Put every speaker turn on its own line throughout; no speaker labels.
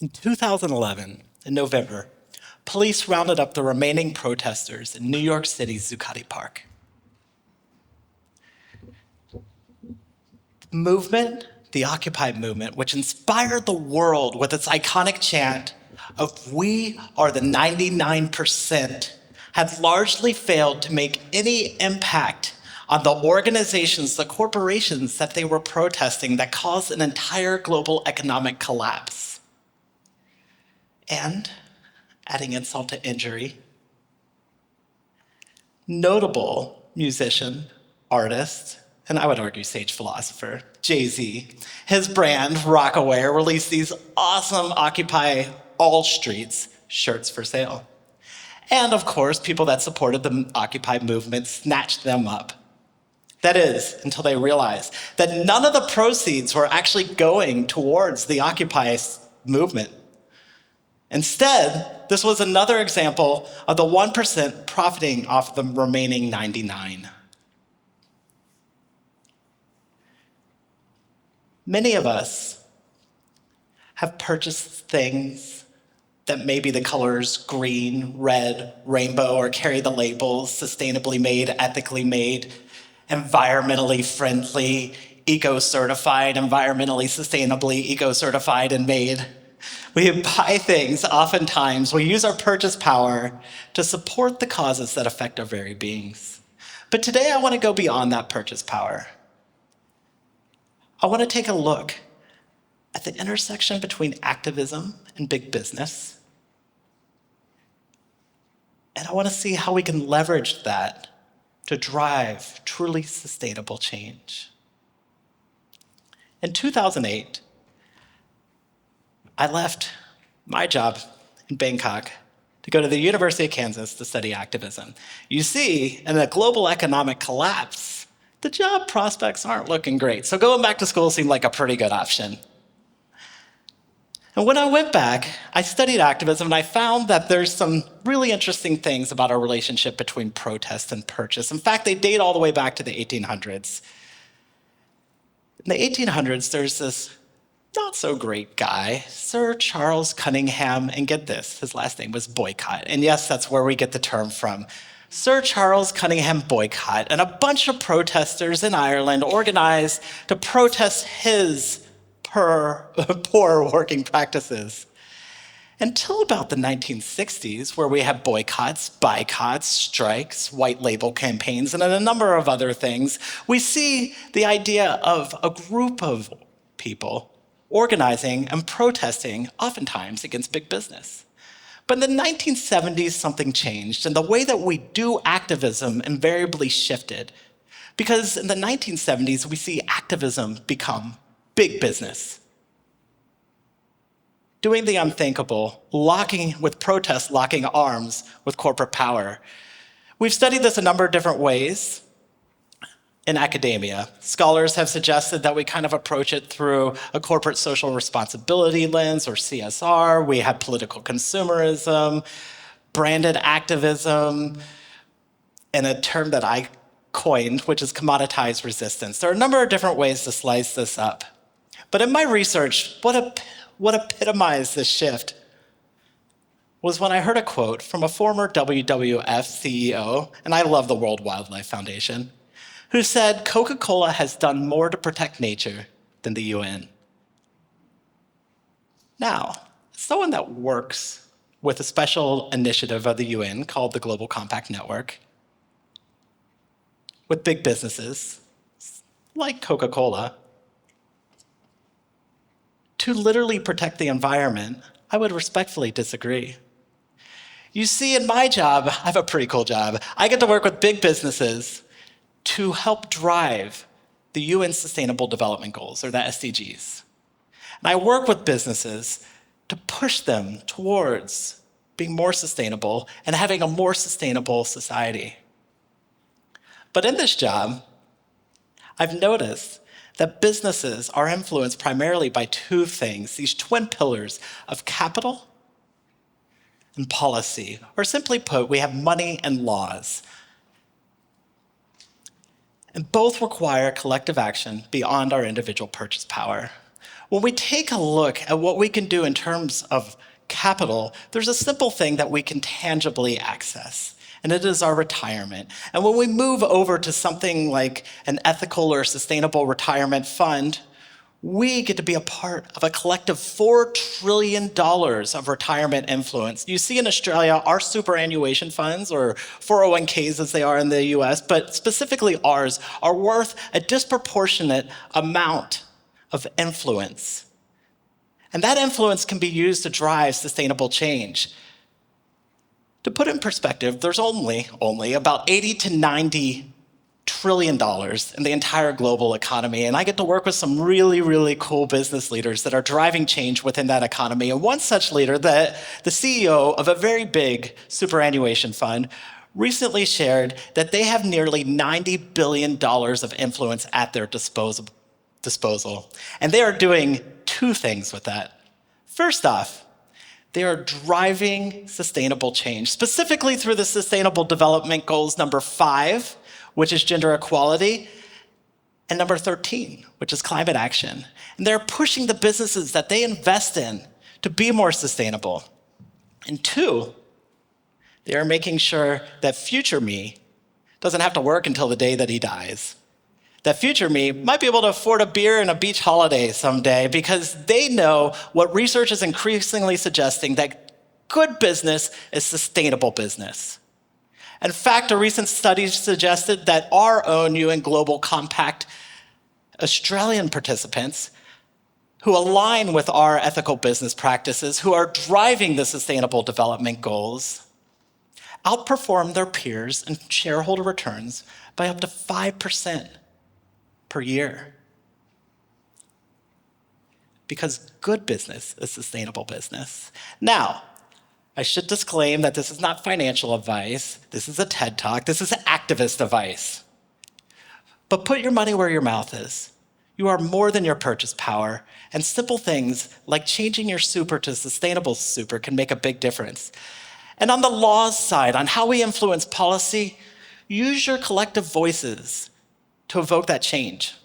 In 2011, in November, police rounded up the remaining protesters in New York City's Zuccotti Park. The movement, the Occupy movement, which inspired the world with its iconic chant of "We are the 99%," had largely failed to make any impact on the organizations, the corporations that they were protesting that caused an entire global economic collapse. And, adding insult to injury, notable musician, artist, and I would argue sage philosopher, Jay-Z, his brand, Rocawear, released these awesome Occupy All Streets shirts for sale. And of course, people that supported the Occupy movement snatched them up. That is, until they realized that none of the proceeds were actually going towards the Occupy movement. Instead, this was another example of the 1% profiting off the remaining 99. Many of us have purchased things that may be the colors green, red, rainbow, or carry the labels sustainably made, ethically made, environmentally friendly, eco-certified, environmentally sustainably eco-certified and made. We buy things, oftentimes, we use our purchase power to support the causes that affect our very beings. But today I want to go beyond that purchase power. I want to take a look at the intersection between activism and big business. And I want to see how we can leverage that to drive truly sustainable change. In 2008, I left my job in Bangkok to go to the University of Kansas to study activism. You see, in a global economic collapse, the job prospects aren't looking great. So going back to school seemed like a pretty good option. And when I went back, I studied activism and I found that there's some really interesting things about our relationship between protest and purchase. In fact, they date all the way back to the 1800s. In the 1800s, there's this not so great guy, Sir Charles Cunningham, and get this, his last name was Boycott. And yes, that's where we get the term from. Sir Charles Cunningham Boycott and a bunch of protesters in Ireland organized to protest his poor working practices. Until about the 1960s, where we have boycotts, strikes, white label campaigns, and a number of other things, we see the idea of a group of people organizing and protesting, oftentimes against big business. But in the 1970s, something changed, and the way that we do activism invariably shifted. Because in the 1970s, we see activism become big business. Doing the unthinkable, locking arms with corporate power. We've studied this a number of different ways in academia. Scholars have suggested that we kind of approach it through a corporate social responsibility lens, or CSR. We have political consumerism, branded activism, and a term that I coined, which is commoditized resistance. There are a number of different ways to slice this up. But in my research, what epitomized this shift was when I heard a quote from a former WWF CEO, and I love the World Wildlife Foundation, who said, "Coca-Cola has done more to protect nature than the UN." Now, as someone that works with a special initiative of the UN called the Global Compact Network, with big businesses like Coca-Cola, to literally protect the environment, I would respectfully disagree. You see, in my job, I have a pretty cool job. I get to work with big businesses to help drive the UN Sustainable Development Goals, or the SDGs. And I work with businesses to push them towards being more sustainable and having a more sustainable society. But in this job, I've noticed that businesses are influenced primarily by two things, these twin pillars of capital and policy. Or simply put, we have money and laws. And both require collective action beyond our individual purchase power. When we take a look at what we can do in terms of capital, there's a simple thing that we can tangibly access, and it is our retirement. And when we move over to something like an ethical or sustainable retirement fund, we get to be a part of a collective $4 trillion of retirement influence. You see in Australia, our superannuation funds, or 401ks as they are in the US, but specifically ours, are worth a disproportionate amount of influence. And that influence can be used to drive sustainable change. To put it in perspective, there's only about 80 to 90 trillion dollars in the entire global economy. And I get to work with some really, really cool business leaders that are driving change within that economy. And one such leader, the CEO of a very big superannuation fund, recently shared that they have nearly $90 billion of influence at their disposal. And they are doing two things with that. First off, they are driving sustainable change, specifically through the Sustainable Development Goals number 5, which is gender equality, and number 13, which is climate action. And they're pushing the businesses that they invest in to be more sustainable. And 2, they are making sure that future me doesn't have to work until the day that he dies. That future me might be able to afford a beer and a beach holiday someday because they know what research is increasingly suggesting, that good business is sustainable business. In fact, a recent study suggested that our own UN Global Compact Australian participants who align with our ethical business practices, who are driving the Sustainable Development Goals, outperform their peers in shareholder returns by up to 5% per year. Because good business is sustainable business. Now, I should disclaim that this is not financial advice. This is a TED Talk. This is activist advice. But put your money where your mouth is. You are more than your purchase power, and simple things like changing your super to sustainable super can make a big difference. And on the laws side, on how we influence policy, use your collective voices to evoke that change.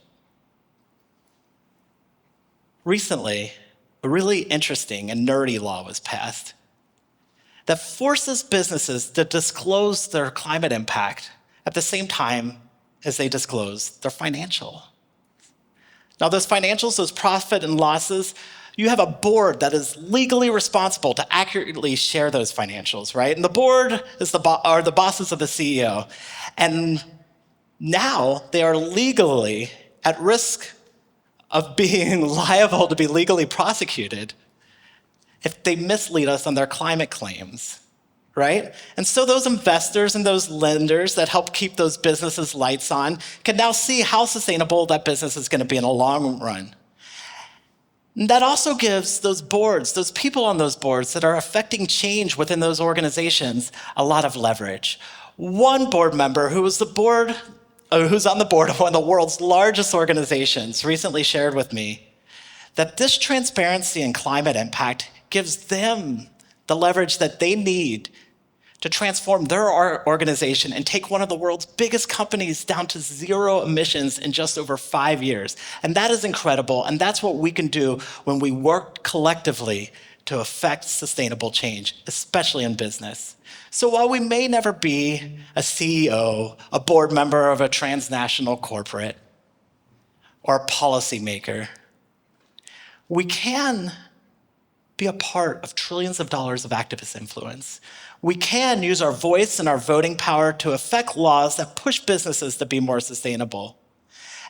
Recently, a really interesting and nerdy law was passed that forces businesses to disclose their climate impact at the same time as they disclose their financial. Now, those financials, those profit and losses, you have a board that is legally responsible to accurately share those financials, right? And the board is are the bosses of the CEO. And now they are legally at risk of being liable to be legally prosecuted if they mislead us on their climate claims, right? And so those investors and those lenders that help keep those businesses' lights on can now see how sustainable that business is going to be in the long run. And that also gives those boards, those people on those boards that are affecting change within those organizations, a lot of leverage. One board member who's on the board of one of the world's largest organizations recently shared with me that this transparency and climate impact gives them the leverage that they need to transform their organization and take one of the world's biggest companies down to zero emissions in just over 5 years. And that is incredible, and that's what we can do when we work collectively to affect sustainable change, especially in business. So while we may never be a CEO, a board member of a transnational corporate, or a policymaker, we can be a part of trillions of dollars of activist influence. We can use our voice and our voting power to affect laws that push businesses to be more sustainable.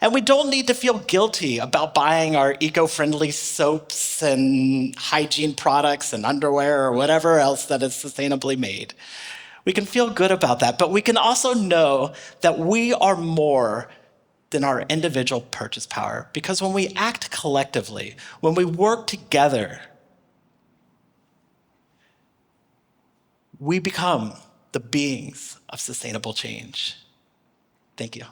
And we don't need to feel guilty about buying our eco-friendly soaps and hygiene products and underwear or whatever else that is sustainably made. We can feel good about that, but we can also know that we are more than our individual purchase power, because when we act collectively, when we work together, we become the beings of sustainable change. Thank you.